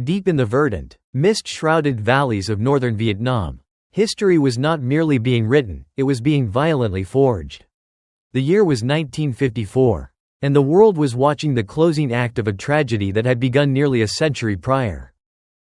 Deep in the verdant, mist-shrouded valleys of northern Vietnam, history was not merely being written, it was being violently forged. The year was 1954, and the world was watching the closing act of a tragedy that had begun nearly a century prior.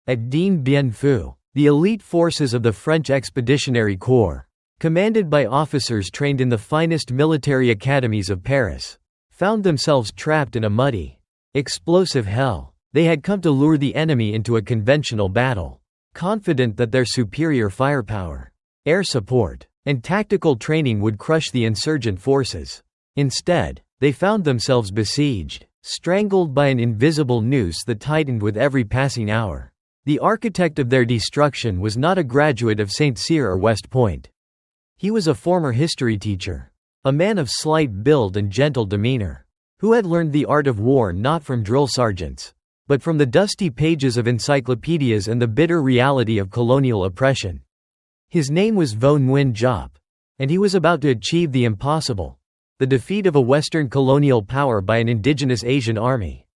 At Dien Bien Phu, the elite forces of the French Expeditionary Corps, commanded by officers trained in the finest military academies of Paris, found themselves trapped in a muddy, explosive hell. They had come to lure the enemy into a conventional battle, confident that their superior firepower, air support, and tactical training would crush the insurgent forces. Instead, they found themselves besieged, strangled by an invisible noose that tightened with every passing hour. The architect of their destruction was not a graduate of St. Cyr or West Point. He was a former history teacher, a man of slight build and gentle demeanor, who had learned the art of war not from drill sergeants, but from the dusty pages of encyclopedias and the bitter reality of colonial oppression. His name was Vo Nguyen Giap, and he was about to achieve the impossible, the defeat of a Western colonial power by an indigenous Asian army.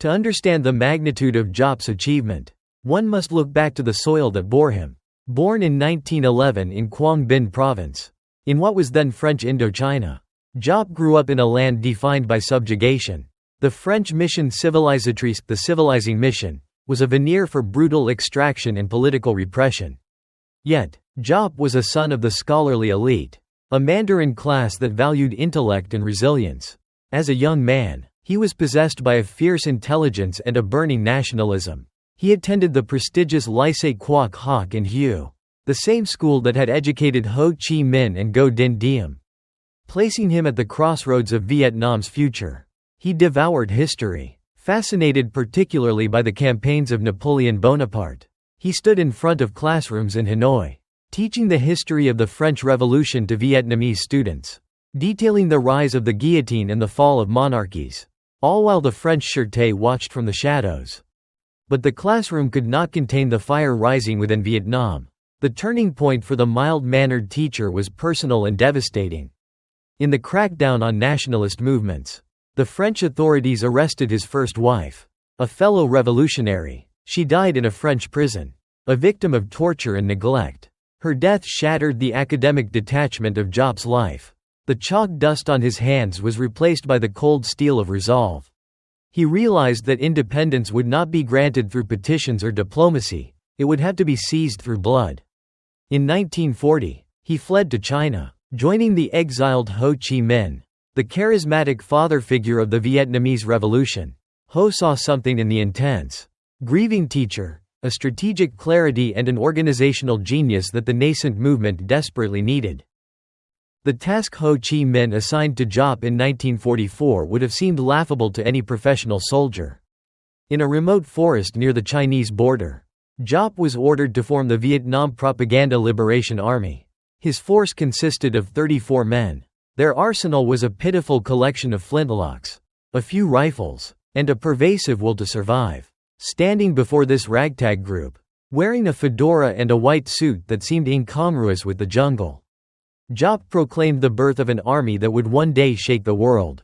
To understand the magnitude of Giap's achievement, one must look back to the soil that bore him. Born in 1911 in Quang Binh Province, in what was then French Indochina, Giap grew up in a land defined by subjugation. The French mission civilisatrice, the civilizing mission, was a veneer for brutal extraction and political repression. Yet, Giap was a son of the scholarly elite, a Mandarin class that valued intellect and resilience. As a young man, he was possessed by a fierce intelligence and a burning nationalism. He attended the prestigious Lycée Quoc Hoc in Hue, the same school that had educated Ho Chi Minh and Ngo Dinh Diem, placing him at the crossroads of Vietnam's future. He devoured history, fascinated particularly by the campaigns of Napoleon Bonaparte. He stood in front of classrooms in Hanoi, teaching the history of the French Revolution to Vietnamese students, detailing the rise of the guillotine and the fall of monarchies, all while the French Sûreté watched from the shadows. But the classroom could not contain the fire rising within Vietnam. The turning point for the mild-mannered teacher was personal and devastating. In the crackdown on nationalist movements, the French authorities arrested his first wife, a fellow revolutionary. She died in a French prison, a victim of torture and neglect. Her death shattered the academic detachment of Giap's life. The chalk dust on his hands was replaced by the cold steel of resolve. He realized that independence would not be granted through petitions or diplomacy, it would have to be seized through blood. In 1940, he fled to China, joining the exiled Ho Chi Minh, the charismatic father figure of the Vietnamese Revolution. Ho saw something in the intense, grieving teacher, a strategic clarity and an organizational genius that the nascent movement desperately needed. The task Ho Chi Minh assigned to Giap in 1944 would have seemed laughable to any professional soldier. In a remote forest near the Chinese border, Giap was ordered to form the Vietnam Propaganda Liberation Army. His force consisted of 34 men. Their arsenal was a pitiful collection of flintlocks, a few rifles, and a pervasive will to survive. Standing before this ragtag group, wearing a fedora and a white suit that seemed incongruous with the jungle, Giap proclaimed the birth of an army that would one day shake the world.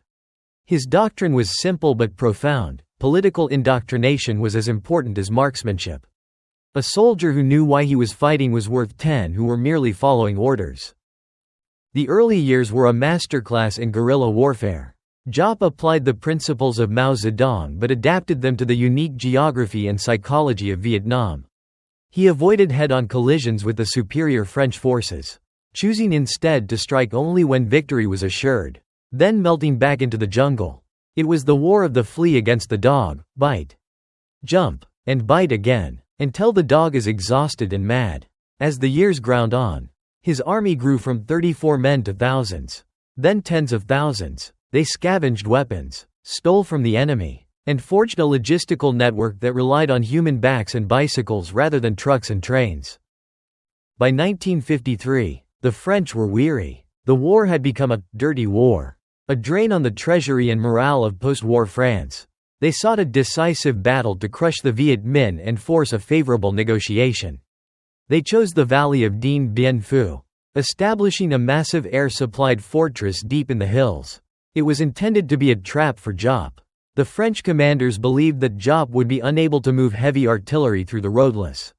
His doctrine was simple but profound. Political indoctrination was as important as marksmanship. A soldier who knew why he was fighting was worth 10 who were merely following orders. The early years were a masterclass in guerrilla warfare. Giap applied the principles of Mao Zedong but adapted them to the unique geography and psychology of Vietnam. He avoided head-on collisions with the superior French forces, choosing instead to strike only when victory was assured, then melting back into the jungle. It was the war of the flea against the dog, bite, jump, and bite again, until the dog is exhausted and mad. As the years ground on, his army grew from 34 men to thousands, then tens of thousands. They scavenged weapons, stole from the enemy, and forged a logistical network that relied on human backs and bicycles rather than trucks and trains. By 1953, the French were weary. The war had become a dirty war, a drain on the treasury and morale of post-war France. They sought a decisive battle to crush the Viet Minh and force a favorable negotiation. They chose the valley of Dien Bien Phu, establishing a massive air-supplied fortress deep in the hills. It was intended to be a trap for Giap. The French commanders believed that Giap would be unable to move heavy artillery through the roadless,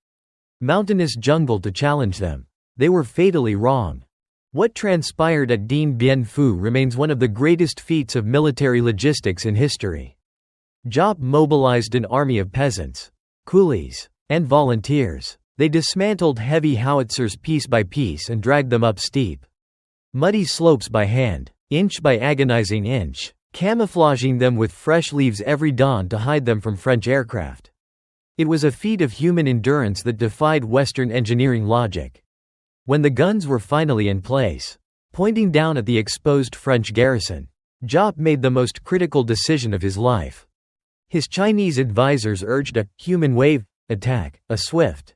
mountainous jungle to challenge them. They were fatally wrong. What transpired at Dien Bien Phu remains one of the greatest feats of military logistics in history. Giap mobilized an army of peasants, coolies, and volunteers. They dismantled heavy howitzers piece by piece and dragged them up steep, muddy slopes by hand, inch by agonizing inch, camouflaging them with fresh leaves every dawn to hide them from French aircraft. It was a feat of human endurance that defied Western engineering logic. When the guns were finally in place, pointing down at the exposed French garrison, Giap made the most critical decision of his life. His Chinese advisors urged a human wave attack, a swift,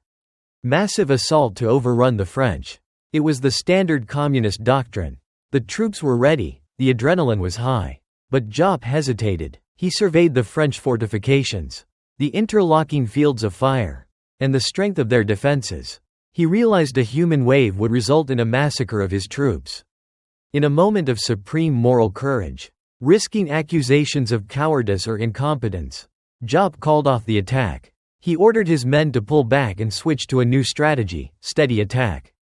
massive assault to overrun the French. It was the standard communist doctrine. The troops were ready, the adrenaline was high. But Giap hesitated. He surveyed the French fortifications, the interlocking fields of fire, and the strength of their defenses. He realized a human wave would result in a massacre of his troops. In a moment of supreme moral courage, risking accusations of cowardice or incompetence, Giap called off the attack. He ordered his men to pull back and switch to a new strategy: steady attack,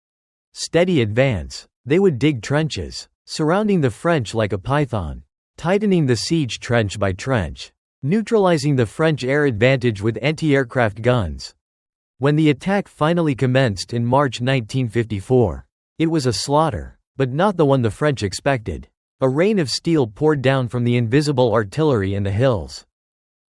steady advance. They would dig trenches, surrounding the French like a python, tightening the siege trench by trench, neutralizing the French air advantage with anti-aircraft guns. When the attack finally commenced in March 1954, it was a slaughter, but not the one the French expected. A rain of steel poured down from the invisible artillery in the hills.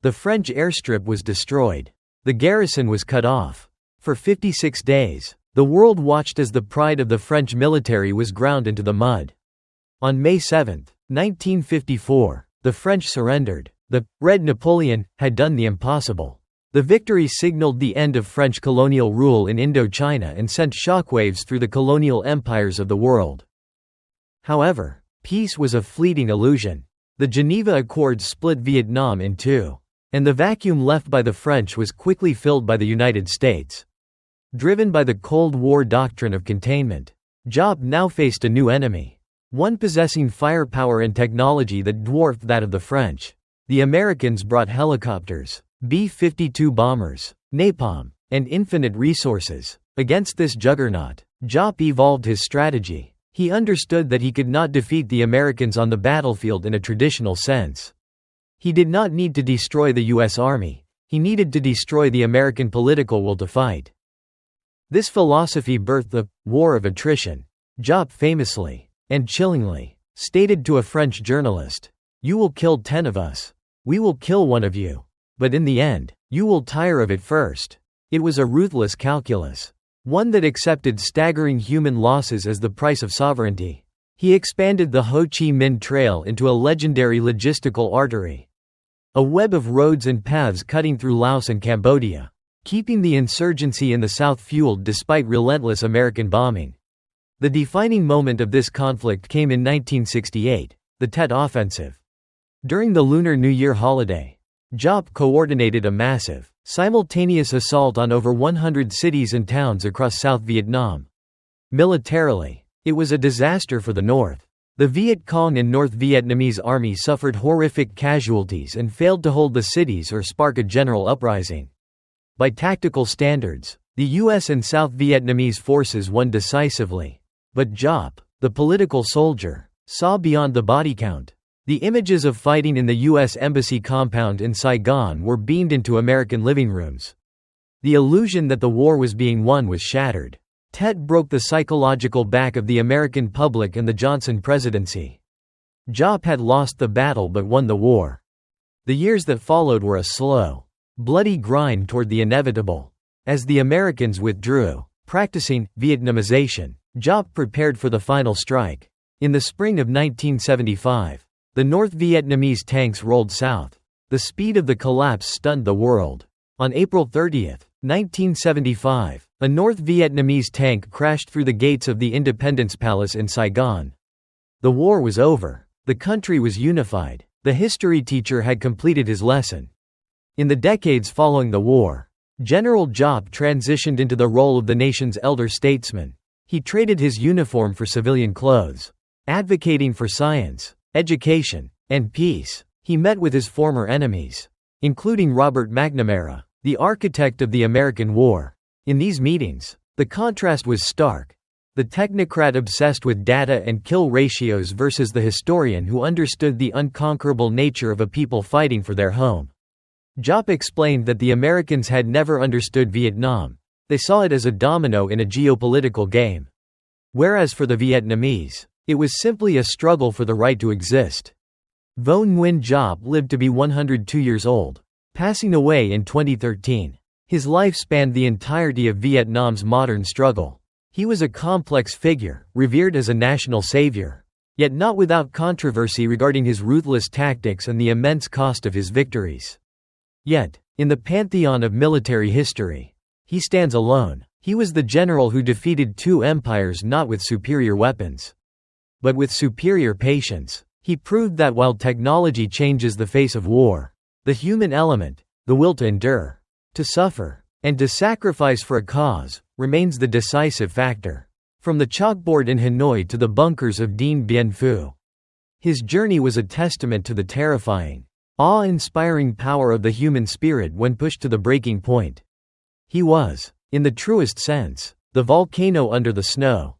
The French airstrip was destroyed. The garrison was cut off. For 56 days, the world watched as the pride of the French military was ground into the mud. On May 7, 1954, the French surrendered. The Red Napoleon had done the impossible. The victory signaled the end of French colonial rule in Indochina and sent shockwaves through the colonial empires of the world. However, peace was a fleeting illusion. The Geneva Accords split Vietnam in two, and the vacuum left by the French was quickly filled by the United States. Driven by the Cold War doctrine of containment, Giap now faced a new enemy, one possessing firepower and technology that dwarfed that of the French. The Americans brought helicopters, B-52 bombers, napalm, and infinite resources. Against this juggernaut, Giap evolved his strategy. He understood that he could not defeat the Americans on the battlefield in a traditional sense. He did not need to destroy the U.S. Army. He needed to destroy the American political will to fight. This philosophy birthed the war of attrition. Giap famously, and chillingly, stated to a French journalist, "You will kill 10 of us. We will kill one of you. But in the end, you will tire of it first." It was a ruthless calculus, one that accepted staggering human losses as the price of sovereignty. He expanded the Ho Chi Minh Trail into a legendary logistical artery, a web of roads and paths cutting through Laos and Cambodia, keeping the insurgency in the south fueled despite relentless American bombing. The defining moment of this conflict came in 1968, the Tet Offensive. During the Lunar New Year holiday, Giap coordinated a massive, simultaneous assault on over 100 cities and towns across South Vietnam. Militarily, it was a disaster for the North. The Viet Cong and North Vietnamese army suffered horrific casualties and failed to hold the cities or spark a general uprising. By tactical standards, the U.S. and South Vietnamese forces won decisively. But Giap, the political soldier, saw beyond the body count. The images of fighting in the U.S. Embassy compound in Saigon were beamed into American living rooms. The illusion that the war was being won was shattered. Tet broke the psychological back of the American public and the Johnson presidency. Giap had lost the battle but won the war. The years that followed were a slow, bloody grind toward the inevitable. As the Americans withdrew, practicing Vietnamization, Giap prepared for the final strike. In the spring of 1975, the North Vietnamese tanks rolled south. The speed of the collapse stunned the world. On April 30, 1975, a North Vietnamese tank crashed through the gates of the Independence Palace in Saigon. The war was over. The country was unified. The history teacher had completed his lesson. In the decades following the war, General Giap transitioned into the role of the nation's elder statesman. He traded his uniform for civilian clothes, advocating for science, education, and peace. He met with his former enemies, including Robert McNamara, the architect of the American War. In these meetings, the contrast was stark. The technocrat obsessed with data and kill ratios versus the historian who understood the unconquerable nature of a people fighting for their home. Giap explained that the Americans had never understood Vietnam. They saw it as a domino in a geopolitical game. Whereas for the Vietnamese, it was simply a struggle for the right to exist. Vo Nguyen Giap lived to be 102 years old, passing away in 2013. His life spanned the entirety of Vietnam's modern struggle. He was a complex figure, revered as a national savior, yet not without controversy regarding his ruthless tactics and the immense cost of his victories. Yet, in the pantheon of military history, he stands alone. He was the general who defeated two empires not with superior weapons, but with superior patience. He proved that while technology changes the face of war, the human element, the will to endure, to suffer, and to sacrifice for a cause, remains the decisive factor. From the chalkboard in Hanoi to the bunkers of Dien Bien Phu, his journey was a testament to the terrifying, awe-inspiring power of the human spirit when pushed to the breaking point. He was, in the truest sense, the volcano under the snow.